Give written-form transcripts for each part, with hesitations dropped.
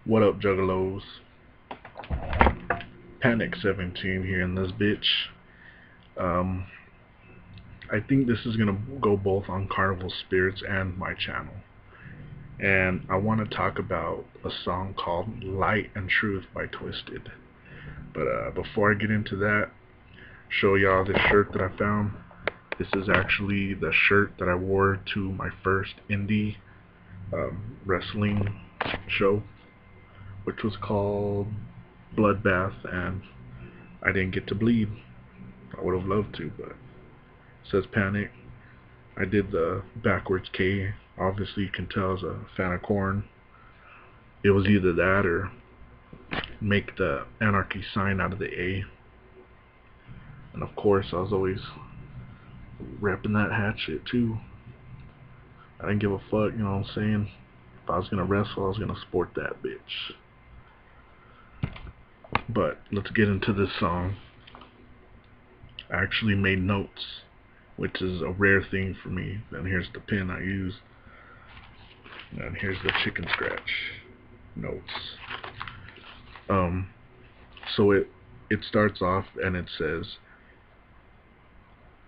What up, Juggalos? Panic 17 here in this bitch. Um, I think this is gonna go both on CarnivalSpirits and my channel. And I want to talk about a song called Light and Truth by Twiztid. But before I get into that, show y'all this shirt that I found. This is actually the shirt that I wore to my first indie wrestling show, which was called Bloodbath, and I didn't get to bleed. I would have loved to, but it says Panic. I did the backwards K. Obviously, you can tell I was a fan of Korn. It was either that or make the anarchy sign out of the A. And of course, I was always repping that hatchet too. I didn't give a fuck, you know what I'm saying? If I was gonna wrestle, I was gonna sport that bitch. But let's get into this song. I actually made notes, which is a rare thing for me. And here's the pen I used. And here's the chicken scratch notes. So it starts off and it says,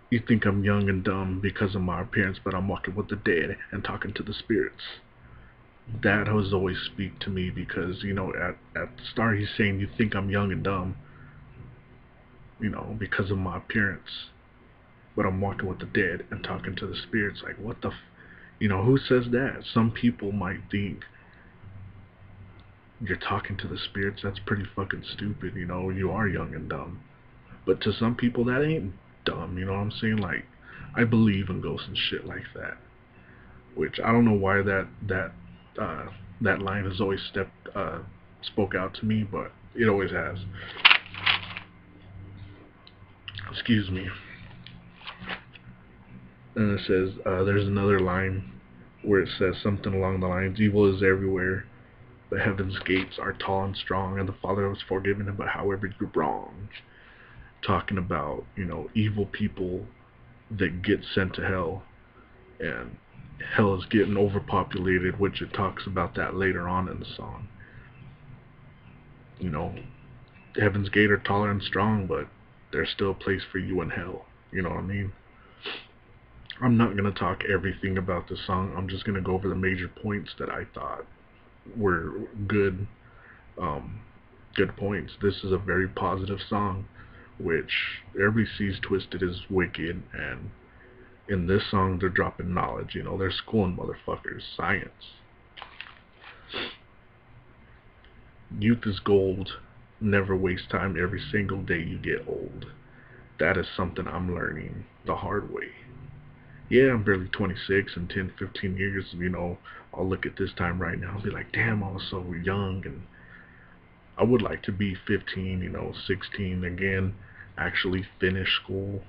"You think I'm young and dumb because of my appearance, but I'm walking with the dead and talking to the spirits." That has always speak to me because, you know, at the start he's saying, you think I'm young and dumb, you know, because of my appearance, but I'm walking with the dead and talking to the spirits. Like, what the you know, who says that? Some people might think you're talking to the spirits. That's pretty fucking stupid, you know, you are young and dumb. But to some people that ain't dumb, you know what I'm saying? Like, I believe in ghosts and shit like that. Which I don't know why that line has always spoke out to me, but it always has. Excuse me. And it says, there's another line where it says something along the lines, "Evil is everywhere. The heaven's gates are tall and strong, and the Father has forgiven him, but however you're wrong." Talking about, you know, evil people that get sent to hell, and hell is getting overpopulated, which it talks about that later on in the song. You know, heaven's gate are taller and strong, but there's still a place for you in hell. You know what I mean? I'm not going to talk everything about this song. I'm just going to go over the major points that I thought were good points. This is a very positive song, which everybody sees Twiztid is wicked, and in this song they're dropping knowledge. You know, they're schooling motherfuckers science. Youth is gold. Never waste time. Every single day you get old. That is something I'm learning the hard way. Yeah, I'm barely 26. In 10, 15 years, you know, I'll look at this time right now and be like, damn, I was so young, and I would like to be 15, you know, 16 again, actually finish school.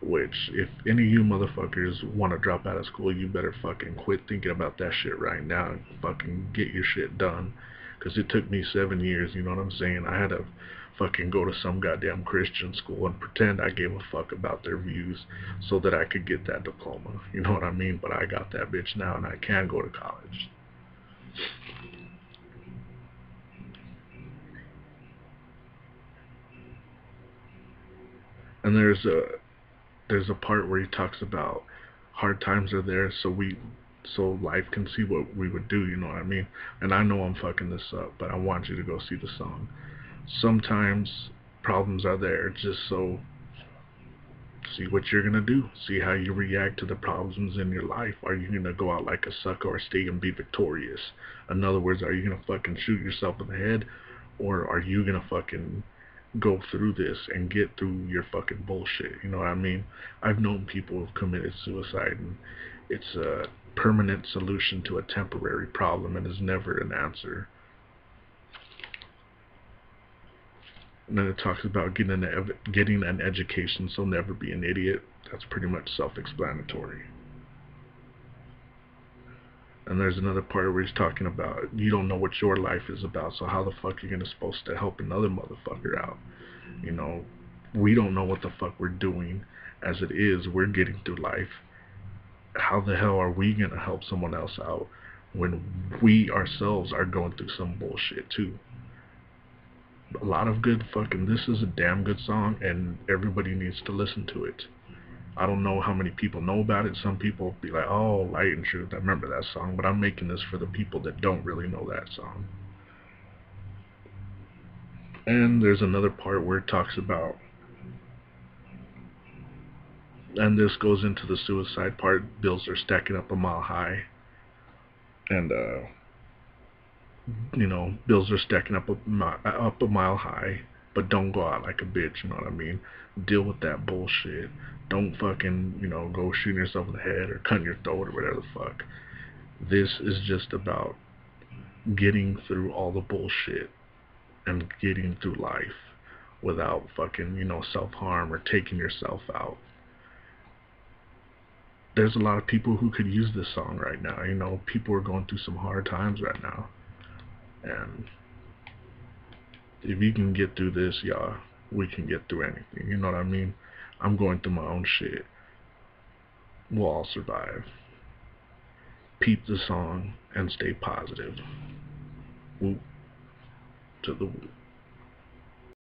Which, if any of you motherfuckers want to drop out of school, you better fucking quit thinking about that shit right now and fucking get your shit done. Because it took me 7 years, you know what I'm saying? I had to fucking go to some goddamn Christian school and pretend I gave a fuck about their views so that I could get that diploma. You know what I mean? But I got that bitch now and I can go to college. And there's a part where he talks about hard times are there so life can see what we would do, you know what I mean? And I know I'm fucking this up, but I want you to go see the song. Sometimes problems are there just so see what you're gonna do. See how you react to the problems in your life. Are you gonna go out like a sucker or stay and be victorious? In other words, are you gonna fucking shoot yourself in the head, or are you gonna fucking go through this and get through your fucking bullshit? You know what I mean? I've known people who've committed suicide, and it's a permanent solution to a temporary problem and is never an answer. And then it talks about getting an education, so never be an idiot. That's pretty much self-explanatory. And there's another part where he's talking about you don't know what your life is about, so how the fuck are you supposed to help another motherfucker out? You know, we don't know what the fuck we're doing. As it is, we're getting through life. How the hell are we gonna help someone else out? when we ourselves are going through some bullshit too. A lot of good fucking, this is a damn good song and everybody needs to listen to it. I don't know how many people know about it. Some people be like, oh, Light and Truth, I remember that song, but I'm making this for the people that don't really know that song. And there's another part where it talks about, and this goes into the suicide part, bills are stacking up a mile high. And, bills are stacking up a mile high, but don't go out like a bitch, you know what I mean? Deal with that bullshit. Don't fucking, go shooting yourself in the head or cutting your throat or whatever the fuck. This is just about getting through all the bullshit and getting through life without fucking, self-harm or taking yourself out. There's a lot of people who could use this song right now. People are going through some hard times right now. And if you can get through this, y'all, we can get through anything. You know what I mean? I'm going through my own shit. We'll all survive. Peep the song and stay positive. Whoop to the whoop.